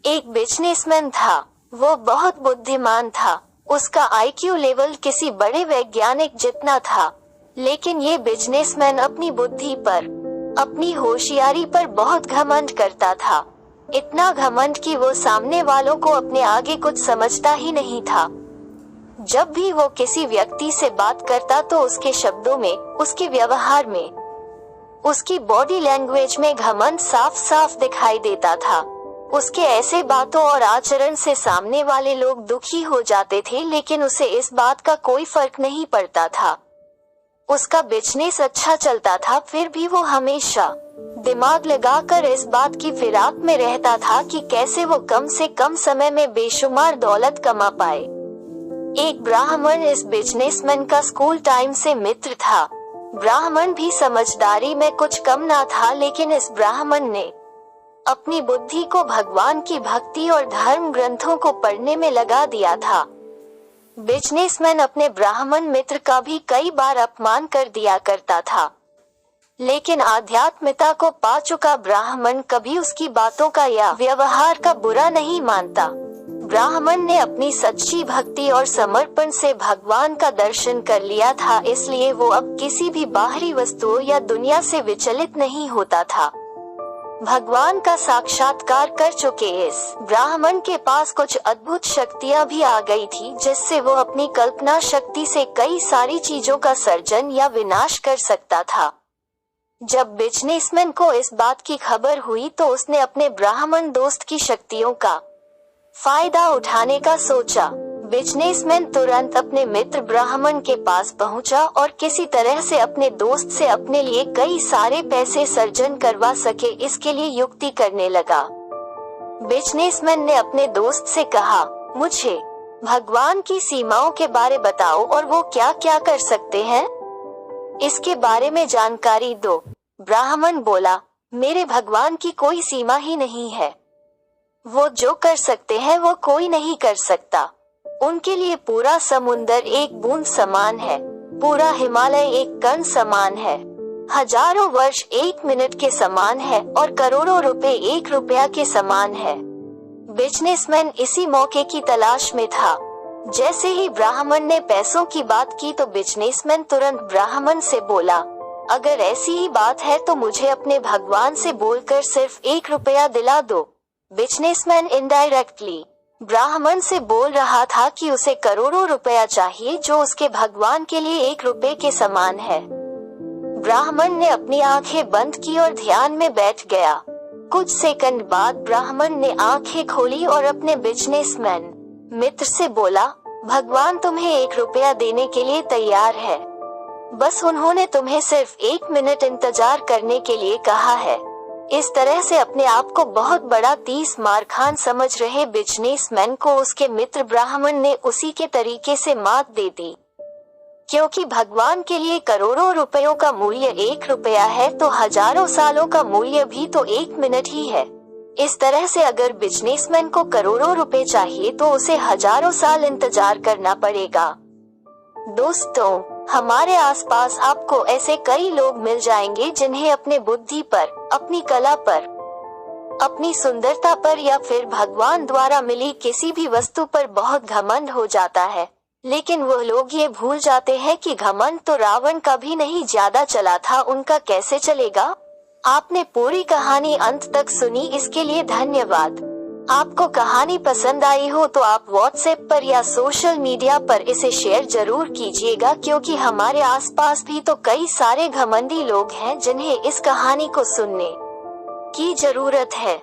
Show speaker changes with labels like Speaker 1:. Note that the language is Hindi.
Speaker 1: एक बिजनेसमैन था। वो बहुत बुद्धिमान था। उसका आईक्यू लेवल किसी बड़े वैज्ञानिक जितना था। लेकिन ये बिजनेसमैन अपनी बुद्धि पर, अपनी होशियारी पर बहुत घमंड करता था। इतना घमंड कि वो सामने वालों को अपने आगे कुछ समझता ही नहीं था। जब भी वो किसी व्यक्ति से बात करता तो उसके शब्दों में, उसके व्यवहार में, उसकी बॉडी लैंग्वेज में घमंड साफ साफ दिखाई देता था। उसके ऐसे बातों और आचरण से सामने वाले लोग दुखी हो जाते थे, लेकिन उसे इस बात का कोई फर्क नहीं पड़ता था। उसका बिजनेस अच्छा चलता था, फिर भी वो हमेशा दिमाग लगाकर इस बात की फिराक में रहता था कि कैसे वो कम से कम समय में बेशुमार दौलत कमा पाए। एक ब्राह्मण इस बिजनेसमैन का स्कूल टाइम से मित्र था। ब्राह्मण भी समझदारी में कुछ कम ना था, लेकिन इस ब्राह्मण ने अपनी बुद्धि को भगवान की भक्ति और धर्म ग्रंथों को पढ़ने में लगा दिया था। बिजनेसमैन अपने ब्राह्मण मित्र का भी कई बार अपमान कर दिया करता था, लेकिन आध्यात्मिकता को पा चुका ब्राह्मण कभी उसकी बातों का या व्यवहार का बुरा नहीं मानता। ब्राह्मण ने अपनी सच्ची भक्ति और समर्पण से भगवान का दर्शन कर लिया था, इसलिए वो अब किसी भी बाहरी वस्तुओं या दुनिया से विचलित नहीं होता था। भगवान का साक्षात्कार कर चुके इस ब्राह्मण के पास कुछ अद्भुत शक्तियां भी आ गई थी, जिससे वो अपनी कल्पना शक्ति से कई सारी चीजों का सर्जन या विनाश कर सकता था। जब बिजनेसमैन को इस बात की खबर हुई तो उसने अपने ब्राह्मण दोस्त की शक्तियों का फायदा उठाने का सोचा। बिजनेसमैन तुरंत अपने मित्र ब्राह्मण के पास पहुंचा और किसी तरह से अपने दोस्त से अपने लिए कई सारे पैसे सर्जन करवा सके, इसके लिए युक्ति करने लगा। बिजनेसमैन ने अपने दोस्त से कहा, मुझे भगवान की सीमाओं के बारे बताओ और वो क्या क्या कर सकते हैं, इसके बारे में जानकारी दो। ब्राह्मण बोला, मेरे भगवान की कोई सीमा ही नहीं है। वो जो कर सकते हैं वो कोई नहीं कर सकता। उनके लिए पूरा समुंदर एक बूंद समान है, पूरा हिमालय एक कण समान है, हजारों वर्ष एक मिनट के समान है और करोड़ों रुपए एक रुपया के समान है। बिजनेसमैन इसी मौके की तलाश में था। जैसे ही ब्राह्मण ने पैसों की बात की तो बिजनेसमैन तुरंत ब्राह्मण से बोला, अगर ऐसी ही बात है तो मुझे अपने भगवान से बोलकर सिर्फ 1 रुपया दिला दो। बिजनेसमैन इनडायरेक्टली ब्राह्मण से बोल रहा था कि उसे करोड़ों रुपया चाहिए, जो उसके भगवान के लिए 1 रुपए के समान है। ब्राह्मण ने अपनी आंखें बंद की और ध्यान में बैठ गया। कुछ सेकंड बाद ब्राह्मण ने आंखें खोली और अपने बिजनेसमैन मित्र से बोला, भगवान तुम्हें 1 रुपया देने के लिए तैयार है, बस उन्होंने तुम्हें सिर्फ 1 मिनट इंतजार करने के लिए कहा है। इस तरह से अपने आप को बहुत बड़ा 30 मारखान समझ रहे बिजनेसमैन को उसके मित्र ब्राह्मण ने उसी के तरीके से मात दे दी। क्योंकि भगवान के लिए करोड़ों रुपयों का मूल्य 1 रुपया है, तो हजारों सालों का मूल्य भी तो 1 मिनट ही है। इस तरह से अगर बिजनेसमैन को करोड़ों रुपए चाहिए तो उसे हजारों साल इंतजार करना पड़ेगा। दोस्तों, हमारे आसपास आपको ऐसे कई लोग मिल जाएंगे जिन्हें अपने बुद्धि पर, अपनी कला पर, अपनी सुंदरता पर या फिर भगवान द्वारा मिली किसी भी वस्तु पर बहुत घमंड हो जाता है, लेकिन वह लोग ये भूल जाते हैं कि घमंड तो रावण का भी नहीं ज्यादा चला था, उनका कैसे चलेगा। आपने पूरी कहानी अंत तक सुनी, इसके लिए धन्यवाद। आपको कहानी पसंद आई हो तो आप व्हाट्सएप पर या सोशल मीडिया पर इसे शेयर जरूर कीजिएगा, क्योंकि हमारे आसपास भी तो कई सारे घमंडी लोग हैं जिन्हें इस कहानी को सुनने की जरूरत है।